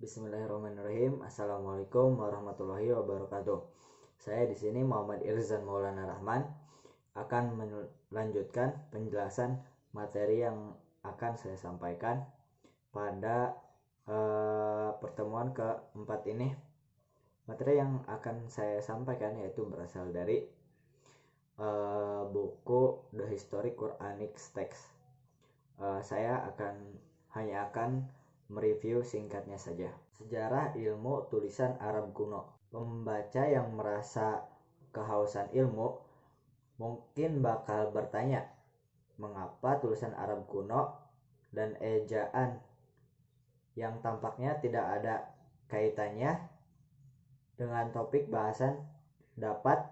Bismillahirrahmanirrahim. Assalamualaikum warahmatullahi wabarakatuh. Saya di sini Muhammad Irzan Maulana Rahman akan melanjutkan penjelasan materi yang akan saya sampaikan pada pertemuan keempat ini. Materi yang akan saya sampaikan yaitu berasal dari buku The Historic Quranic Text. Saya hanya akan mereview singkatnya saja. Sejarah ilmu tulisan Arab kuno. Pembaca yang merasa kehausan ilmu mungkin bakal bertanya, mengapa tulisan Arab kuno dan ejaan yang tampaknya tidak ada kaitannya dengan topik bahasan dapat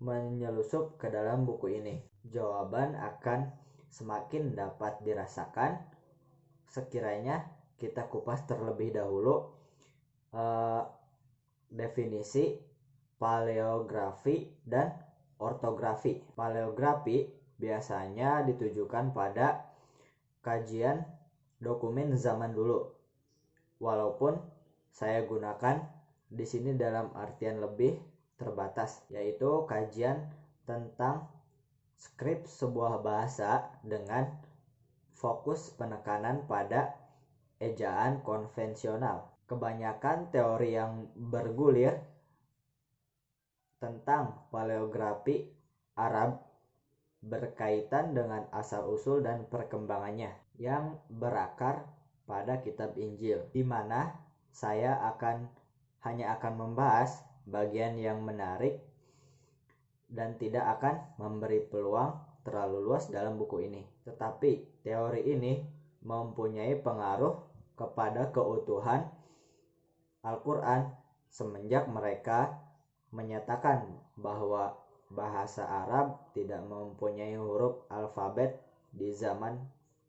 menyelusup ke dalam buku ini? Jawaban akan semakin dapat dirasakan sekiranya kita kupas terlebih dahulu definisi paleografi dan ortografi. Paleografi biasanya ditujukan pada kajian dokumen zaman dulu, walaupun saya gunakan di sini dalam artian lebih terbatas, yaitu kajian tentang skrip sebuah bahasa dengan fokus penekanan pada ejaan konvensional. Kebanyakan teori yang bergulir tentang paleografi Arab berkaitan dengan asal-usul dan perkembangannya yang berakar pada kitab Injil, di mana saya hanya akan membahas bagian yang menarik dan tidak akan memberi peluang terlalu luas dalam buku ini. Tetapi teori ini mempunyai pengaruh kepada keutuhan Al-Quran semenjak mereka menyatakan bahwa bahasa Arab tidak mempunyai huruf alfabet di zaman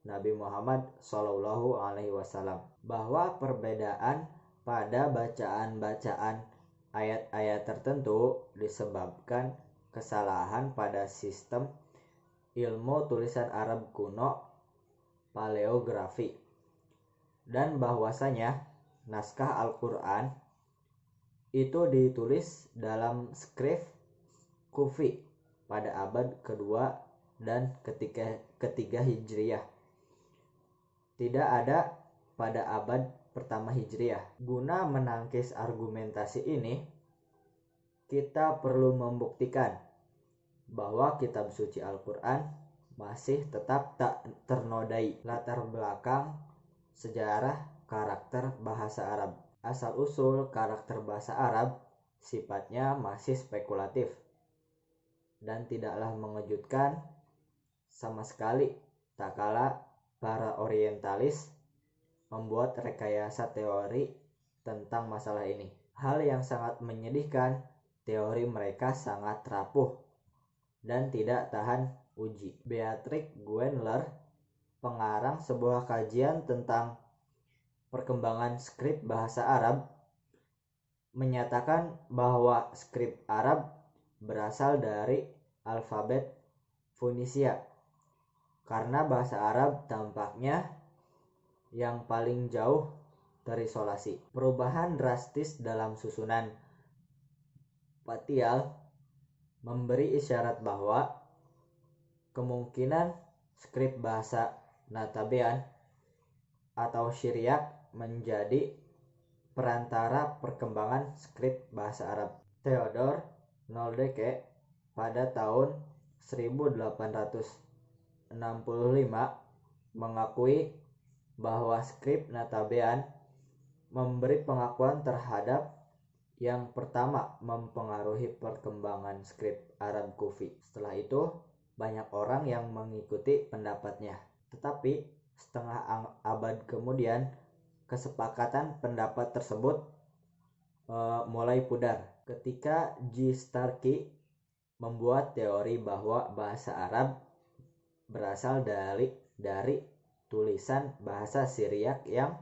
Nabi Muhammad SAW, bahwa perbedaan pada bacaan-bacaan ayat-ayat tertentu disebabkan kesalahan pada sistem ilmu tulisan Arab kuno, paleografi, dan bahwasanya naskah Al-Quran itu ditulis dalam skrip Kufi pada abad kedua dan ketiga Hijriyah, tidak ada pada abad pertama Hijriyah. Guna menangkis argumentasi ini, kita perlu membuktikan bahwa kitab suci Al-Quran masih tetap tak ternodai latar belakang sejarah karakter bahasa Arab. Asal-usul karakter bahasa Arab sifatnya masih spekulatif dan tidaklah mengejutkan sama sekali tak kala para orientalis membuat rekayasa teori tentang masalah ini. Hal yang sangat menyedihkan, teori mereka sangat rapuh dan tidak tahan uji. Beatrix Gwendler, pengarang sebuah kajian tentang perkembangan skrip bahasa Arab, menyatakan bahwa skrip Arab berasal dari alfabet Funisia karena bahasa Arab tampaknya yang paling jauh terisolasi. Perubahan drastis dalam susunan patial memberi isyarat bahwa kemungkinan skrip bahasa Natabean atau Syriac menjadi perantara perkembangan skrip bahasa Arab. Theodor Noldeke pada tahun 1865 mengakui bahwa skrip Natabean memberi pengakuan terhadap yang pertama mempengaruhi perkembangan skrip Arab Kufi. Setelah itu, banyak orang yang mengikuti pendapatnya. Tetapi setengah abad kemudian, kesepakatan pendapat tersebut mulai pudar ketika G. Starkey membuat teori bahwa bahasa Arab berasal dari tulisan bahasa Syriac yang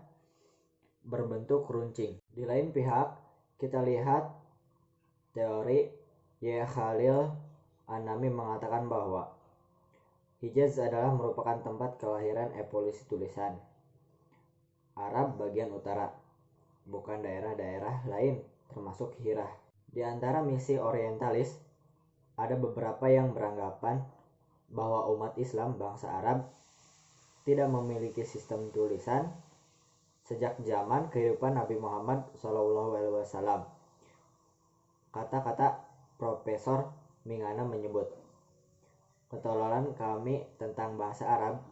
berbentuk runcing. Di lain pihak, kita lihat teori Y. Khalil Anami mengatakan bahwa Hijaz adalah merupakan tempat kelahiran evolusi tulisan Arab bagian utara. bukan daerah-daerah lain termasuk Hirah. Di antara misi orientalis, ada beberapa yang beranggapan bahwa umat Islam bangsa Arab tidak memiliki sistem tulisan sejak zaman kehidupan Nabi Muhammad SAW. Kata-kata Profesor Mingana menyebut, ketololan kami tentang bahasa Arab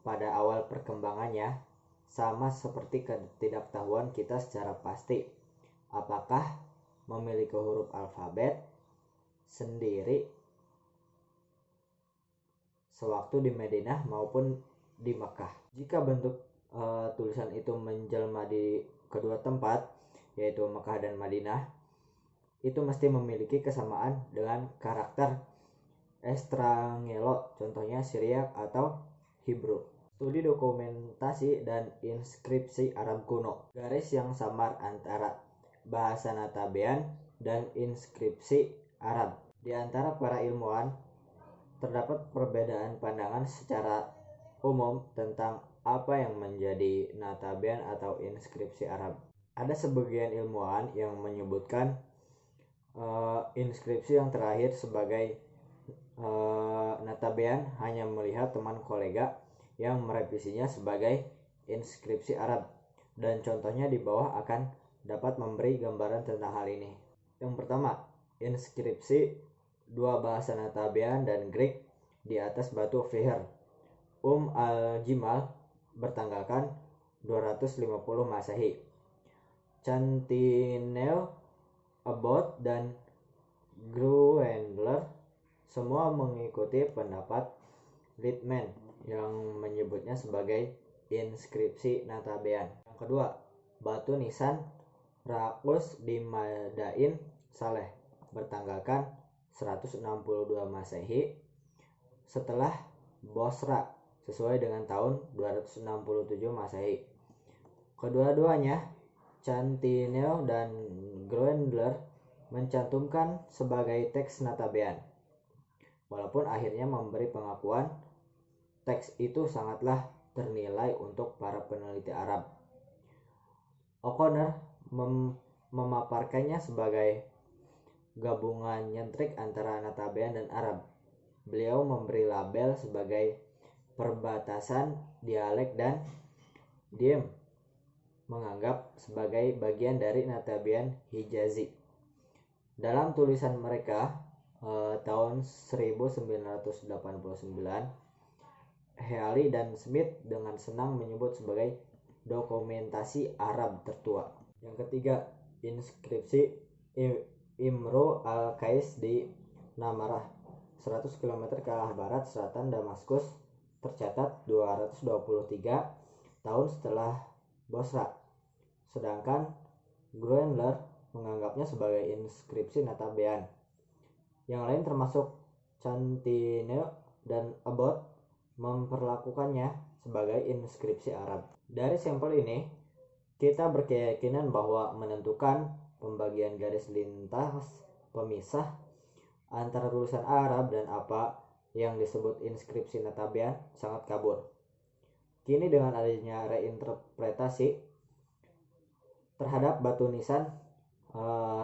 pada awal perkembangannya sama seperti ketidaktahuan kita secara pasti apakah memiliki huruf alfabet sendiri sewaktu di Madinah maupun di Makkah. Jika bentuk tulisan itu menjelma di kedua tempat, yaitu Makkah dan Madinah, itu mesti memiliki kesamaan dengan karakter Estrangelo, contohnya Syriak atau Hebrew. Studi dokumentasi dan inskripsi Arab kuno. Garis yang samar antara bahasa Natabean dan inskripsi Arab. Di antara para ilmuwan terdapat perbedaan pandangan secara umum tentang apa yang menjadi Natabean atau inskripsi Arab. Ada sebagian ilmuwan yang menyebutkan inskripsi yang terakhir sebagai Natabean hanya melihat teman kolega yang merevisinya sebagai inskripsi Arab, dan contohnya di bawah akan dapat memberi gambaran tentang hal ini. Yang pertama, inskripsi dua bahasa Natabean dan Greek di atas batu Fihr al-Jimal bertanggalkan 250 Masehi. Chantinel, Abbot, dan Gruendler semua mengikuti pendapat Littmann yang menyebutnya sebagai inskripsi Natabean. Yang kedua, batu nisan Rakus di Madain Saleh bertanggalkan 162 Masehi setelah Bosra sesuai dengan tahun 267 Masehi. Kedua-duanya, Chantinel dan Gruendler, mencantumkan sebagai teks Natabean, walaupun akhirnya memberi pengakuan teks itu sangatlah ternilai untuk para peneliti Arab. O'Connor memaparkannya sebagai gabungan nyentrik antara Natabean dan Arab. Beliau memberi label sebagai perbatasan dialek dan Diem menganggap sebagai bagian dari Natabean Hijazi. Dalam tulisan mereka tahun 1989, Healy dan Smith dengan senang menyebut sebagai dokumentasi Arab tertua. Yang ketiga, inskripsi Imru al-Qais di Namarah, 100 km ke arah barat selatan Damaskus, tercatat 223 tahun setelah Bosra. Sedangkan Gruendler menganggapnya sebagai inskripsi Natabean. Yang lain termasuk Chantinel dan Abbot memperlakukannya sebagai inskripsi Arab. Dari sampel ini, kita berkeyakinan bahwa menentukan pembagian garis lintas pemisah antara tulisan Arab dan apa yang disebut inskripsi Natabean sangat kabur. Kini dengan adanya reinterpretasi terhadap batu nisan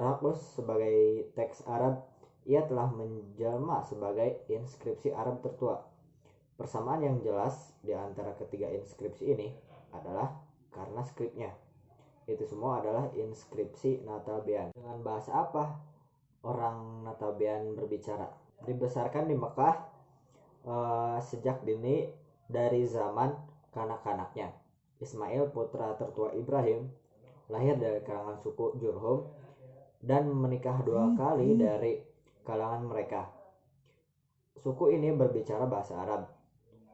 Rakus sebagai teks Arab, ia telah menjelma sebagai inskripsi Arab tertua. Persamaan yang jelas di antara ketiga inskripsi ini adalah karena skripnya. Itu semua adalah inskripsi Natabean. Dengan bahasa apa orang Natabean berbicara? Dibesarkan di Mekah sejak dini dari zaman kanak-kanaknya. Ismail, putra tertua Ibrahim, lahir dari kalangan suku Jurhum dan menikah 2 kali dari kalangan mereka. Suku ini berbicara bahasa Arab,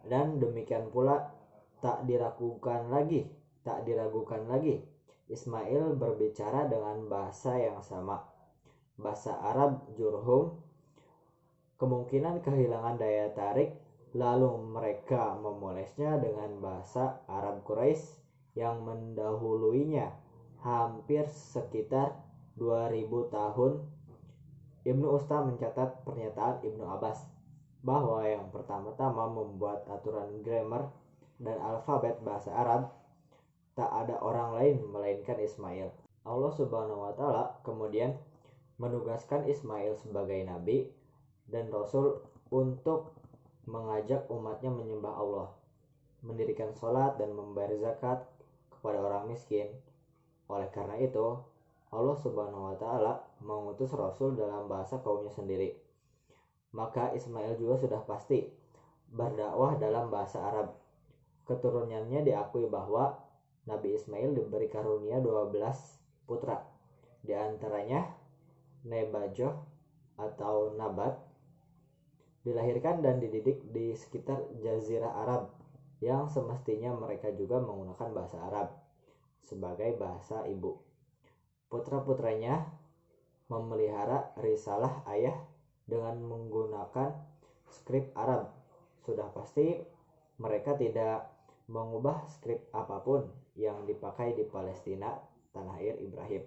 dan demikian pula tak diragukan lagi Ismail berbicara dengan bahasa yang sama, bahasa Arab Jurhum. Kemungkinan kehilangan daya tarik, lalu mereka memolesnya dengan bahasa Arab Quraisy yang mendahuluinya hampir sekitar 2000 tahun. Ibnu Usta mencatat pernyataan Ibnu Abbas bahwa yang pertama-tama membuat aturan grammar dan alfabet bahasa Arab tak ada orang lain melainkan Ismail. Allah Subhanahu wa Ta'ala kemudian menugaskan Ismail sebagai nabi dan rasul untuk mengajak umatnya menyembah Allah, mendirikan sholat dan membayar zakat kepada orang miskin. Oleh karena itu, Allah Subhanahu wa Ta'ala mengutus rasul dalam bahasa kaumnya sendiri. Maka Ismail juga sudah pasti berdakwah dalam bahasa Arab. Keturunannya diakui bahwa Nabi Ismail diberi karunia 12 putra. Di antaranya Nebajoh atau Nabat dilahirkan dan dididik di sekitar Jazirah Arab yang semestinya mereka juga menggunakan bahasa Arab sebagai bahasa ibu. Putra-putranya memelihara risalah ayah dengan menggunakan skrip Arab. Sudah pasti mereka tidak mengubah skrip apapun yang dipakai di Palestina, tanah air Ibrahim.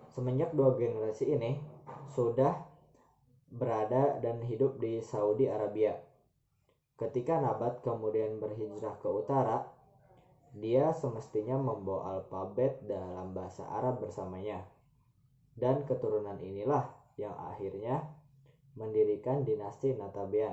Semenjak 2 generasi ini sudah berada dan hidup di Saudi Arabia. Ketika Nabat kemudian berhijrah ke utara, dia semestinya membawa alfabet dalam bahasa Arab bersamanya. Dan keturunan inilah yang akhirnya mendirikan dinasti Natabean.